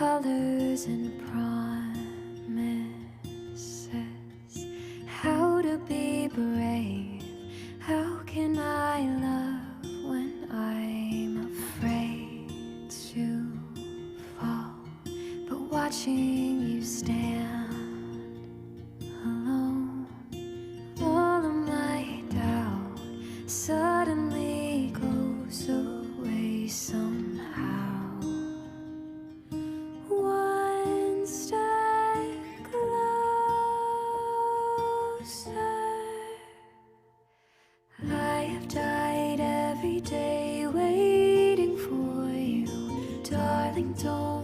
colors and promises. How to be brave, how can I love when I'm afraid to fall? But watching you stand alone, all of my doubt suddenly goes away somehow. One step closer. I have died every day waiting for you, darling, don't